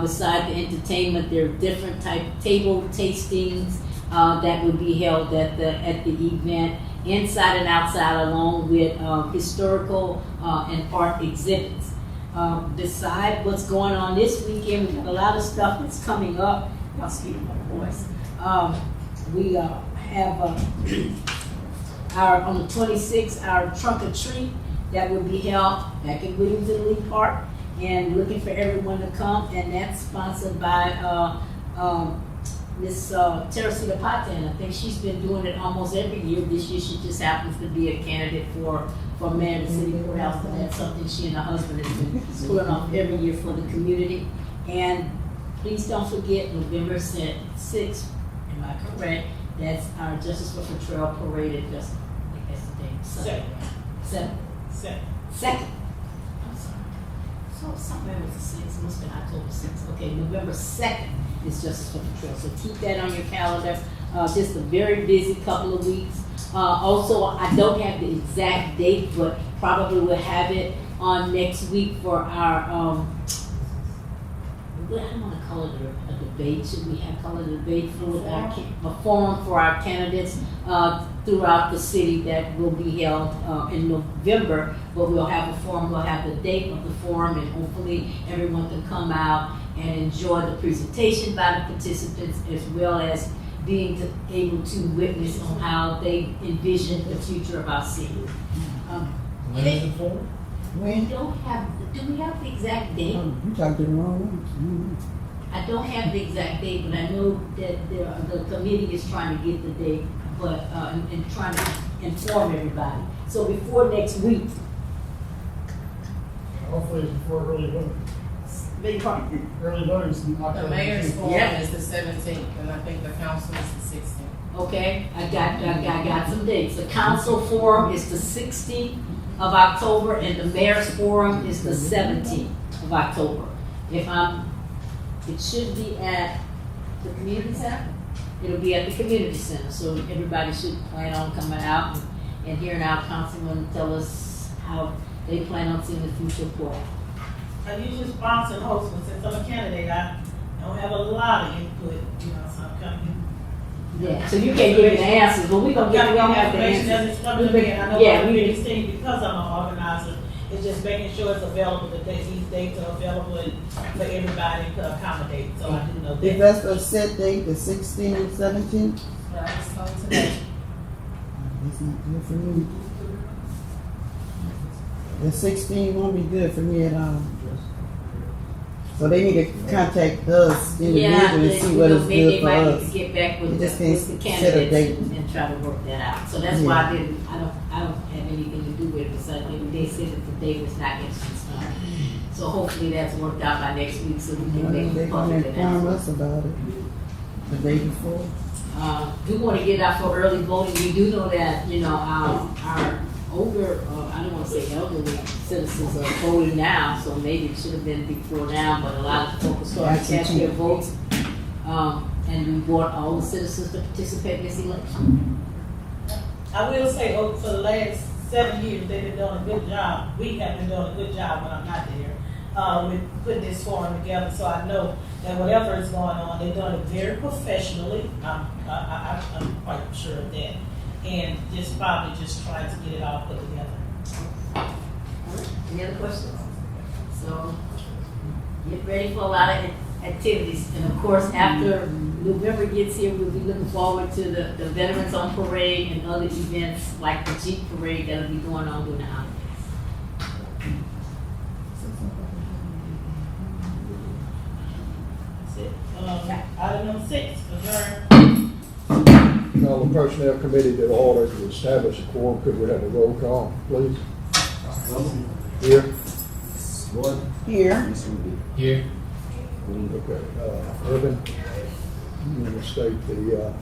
Beside the entertainment, there are different type table tastings that will be held at the event, inside and outside, along with historical and art exhibits. Beside what's going on this weekend, we got a lot of stuff that's coming up. Excuse my voice. We have on the 26th, our trunk or treat that will be held back at Williams and Lee Park, and looking for everyone to come, and that's sponsored by Miss Teresita Patan. I think she's been doing it almost every year. This year she just happens to be a candidate for mayor of the city courthouse, but that's something she and her husband has been pulling off every year for the community. And please don't forget November 6th, am I correct? That's our Justice for Trail Parade at just, I think that's the date. Second. I'm sorry. So somewhere was the 6th, must have been October 6th. Okay, November 2nd is Justice for the Trail. So keep that on your calendar. Just a very busy couple of weeks. Also, I don't have the exact date, but probably we'll have it on next week for our, I don't want to call it a debate. Should we have called it a debate for a forum for our candidates throughout the city that will be held in November? But we'll have a forum. We'll have the date of the forum, and hopefully everyone can come out and enjoy the presentation by the participants, as well as being able to witness on how they envision the future of our city. When is the forum? When? Do we have the exact date? You talked to the wrong ones. I don't have the exact date, but I know that the committee is trying to get the date, but and trying to inform everybody. So before next week. Hopefully it's before early voting. Big pardon? Early voting is in October. The mayor's forum Yeah. is the 17th, and I think the council is the 16th. Okay, I got some dates. The council forum is the 16th of October, and the mayor's forum is the 17th of October. It should be at the community center. It'll be at the community center, so everybody should plan on coming out and hearing our councilman tell us how they plan on seeing the future of Port. I usually sponsor and host, but since I'm a candidate, I don't have a lot of input, so I'm coming. Yeah, so you can't give me the answers, but we gonna get the answers. Information as it's coming to me, and I know I'm really seen because I'm an organizer It's just making sure it's available, that these dates are available and for everybody to accommodate, so I do know If that. that's a set date, the 16th and 17th, Right, so today. that's not good for me. The 16th won't be good for me at all. So they need to contact us individually and see what is maybe good they for might need us. to get back You with just the can't with the set a candidates date. and try to work that out. So that's why I don't have anything to do with it, because they said that the date was not instant start. So hopefully that's worked out by next week, so we can make They the gonna public inform announcement. us about it the day before. We want to get out for early voting. We do know that, our older, I don't want to say elderly citizens are voting now, so maybe it should have been before now, but a lot of folks started to cast their votes. And we want all the citizens to participate in this election. I will say, for the last 7 years, they've been doing a good job. We have been doing a good job when I'm not there, with putting this forum together. So I know that whatever is going on, they're doing it very professionally. I'm quite sure of that. And just probably just trying to get it all put together. Any other questions? So, get ready for a lot of activities. And of course, after November gets here, we'll be looking forward to the Veterans on Parade and other events like the Jeep Parade that'll be going on during the holidays. That's it. Item number 6, adjourn. Call the personnel committee to order to establish a quorum. Could we have a roll call, please? Here. Gordon? Here, Here. Okay, Urban, you want to state the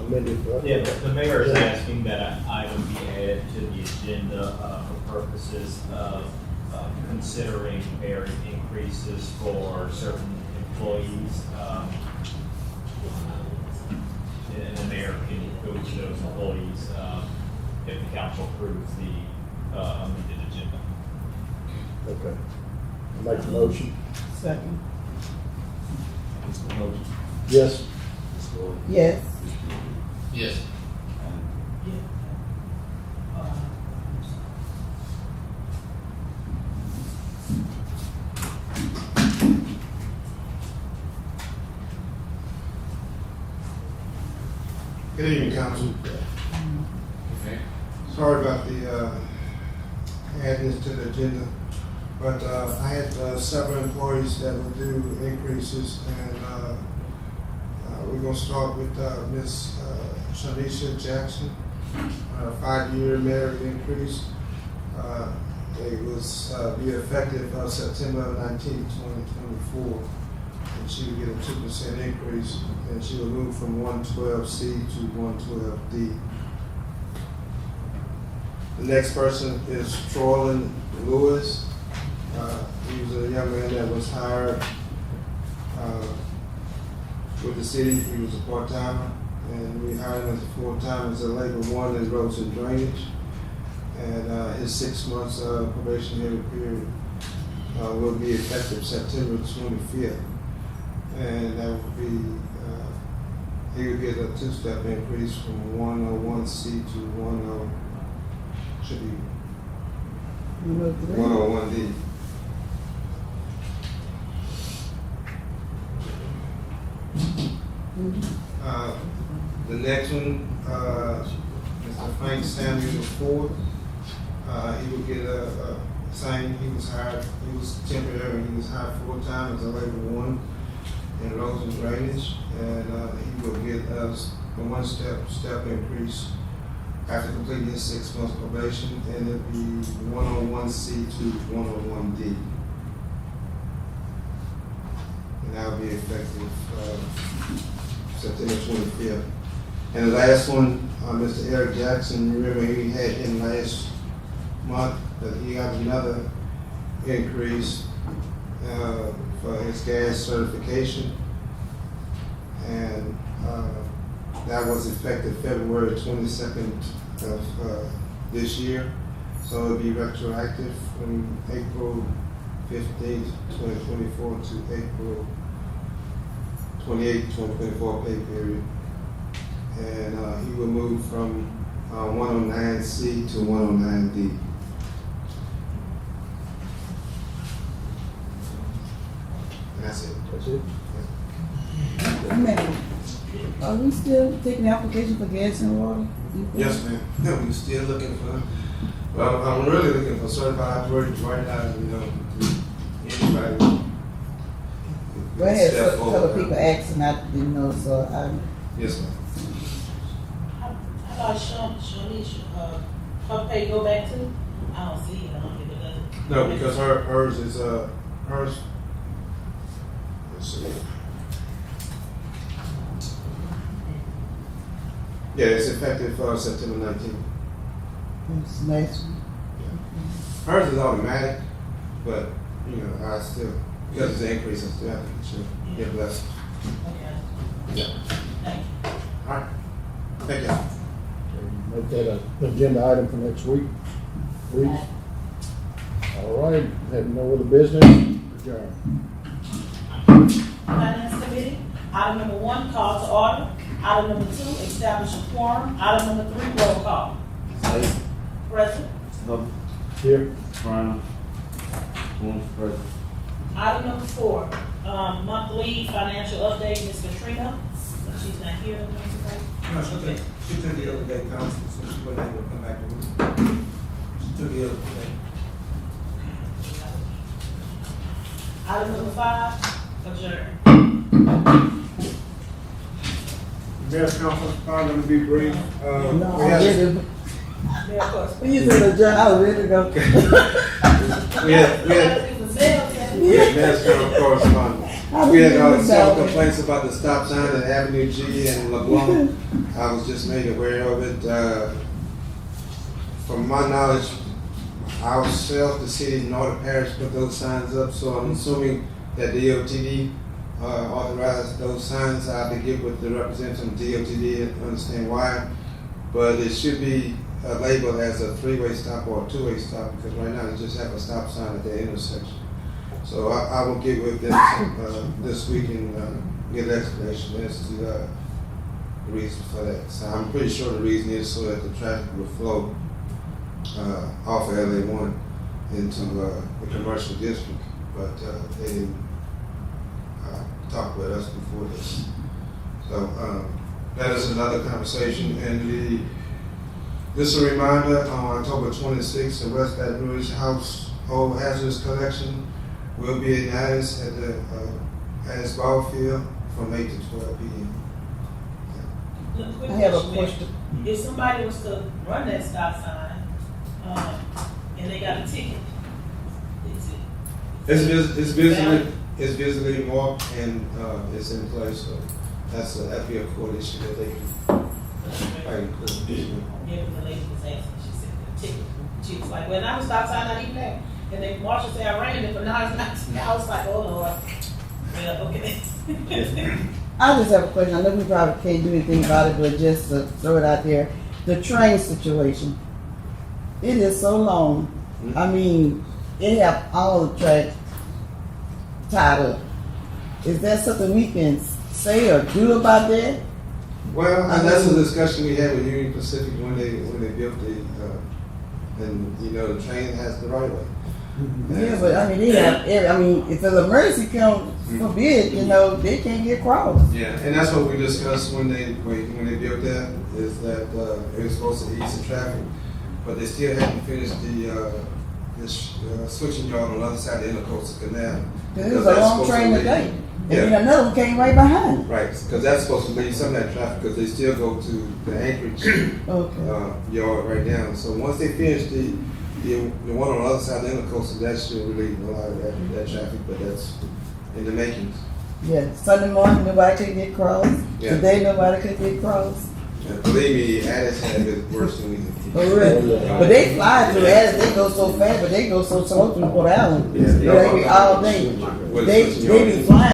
amended? Yeah, the mayor is asking that an item be added to the agenda for purposes of considering merit increases for certain employees. And the mayor can go to those employees if the council approves the amended agenda. Okay. Make the motion. second, Mr. Motion? Yes. Ms. Gordon? yes. Yes. Good evening, Council. Okay. Sorry about the adding this to the agenda, but I had several employees that would do increases, and we're gonna start with Ms. Shanisha Jackson, 5-year merit increase. It was be effective September 19, 2024. And she would get a 2% increase, and she will move from 112C to 112D. The next person is Charlene Lewis. He was a young man that was hired with the city. He was a part-timer, and we hired him as a full-time as a labor one in roads and drainage. And his 6 months probationary period will be effective September 25th. And that would be, he would get a 2-step increase from 101C to 101D. The next one, Mr. Frank Samuel Ford, he would get a same, he was hired, he was temporary, he was hired full-time as a labor one in roads and drainage, and he will get us a 1-step increase after completing his 6 months probation, and it'll be 101C to 101D. And that'll be effective September 25th. And the last one, Mr. Eric Jackson, remember he had him last month, but he got another increase for his gas certification, and that was effective February 22nd of this year. So it'll be retroactive from April 15th, 2024 to April 28th, 2024 pay period. And he will move from 109C to 109D. it. Man, are we still taking application for gas and water? Yes, ma'am. No, we're still looking for, well, I'm really looking for certified operators right now, you know, anybody. Go ahead, Step so forward. other people asking, I didn't know, so I. Yes, ma'am. How about Charlene, her pay go back to? I don't see it, I don't think it does. No, because hers is, hers, let's see. Yeah, it's effective September 19th. It's nice. Hers is automatic, but, you know, I still, because it's an increase, I still have to get blessed. Okay. Yeah. Thank you. All right. Thank you. Make that an agenda item for next week, please. All right, have no other business, adjourn. Finance Committee, item number 1, call to order. Item number 2, establish a quorum. Item number 3, roll call. Present. Here. Brown. One present. Item number 4, monthly financial update, Ms. Katrina. She's not here. No, she took the other day, council, so she wasn't able to come back to work. She took the other day. Item number 5, adjourn. Mayor's council, I'm gonna be brief. No, We I had, didn't. Mayor Costa. When you said adjourn, I was ready to go. We had mayor's council correspondence. We had several complaints about the stop sign at Avenue G and LeBlanc. I was just made aware of it. From my knowledge, ourselves, the city, Northern Parish put those signs up, so I'm assuming that DOTD authorized those signs. I have to get with the representative from DOTD and understand why. But it should be labeled as a 3-way stop or a 2-way stop, because right now they just have a stop sign at the intersection. So I will get with them this week and get an explanation as to the reason for that. So I'm pretty sure the reason is so that the traffic will flow off of LA1 into the commercial district. But they didn't talk with us before this. So that is another conversation. And this is a reminder, on October 26th, the West Baton Rouge Household Hazardous Collection will be at Addis at the Addis Ball Field from 8 to 12 p.m. I have a question. If somebody was to run that stop sign, and they got a ticket, It's visibly marked and it's in place, so that'd be a court issue that they can fight in court. Yeah, the lady was asking, she said the ticket. She was like, well, now the stop sign not even there. And the marshal said, I ran it, but now it's not. I was like, oh Lord. Yeah, okay. I just have a question. I know we probably can't do anything about it, but just to throw it out there. The train situation. It is so long. I mean, it have all the tracks tied up. Is that something we can say or do about that? Well, and that's a discussion we had with Union Pacific when they built and you know, the train has the right way. Yeah, but I mean, they have. If an emergency comes, forbid, you know, they can't get across. Yeah, and that's what we discussed when they built that, is that it was supposed to ease the traffic, but they still hadn't finished the switching yard on the other side of the Intercoastal Canal. It was a long train today. And then another one came right behind. Right, because that's supposed to leave some of that traffic, because they still go to the Anchorage yard right now. So once they finish the one on the other side of the Intercoastal, that should relieve a lot of that traffic, but that's in the makings. Yeah, Sunday morning nobody could get across. Yeah. Today nobody could get across. And believe me, Addis had it worse than we did. Oh, really? But they fly through Addis, they go so fast, but they go so slow through Port Allen. Yeah, They be all day. They be flying.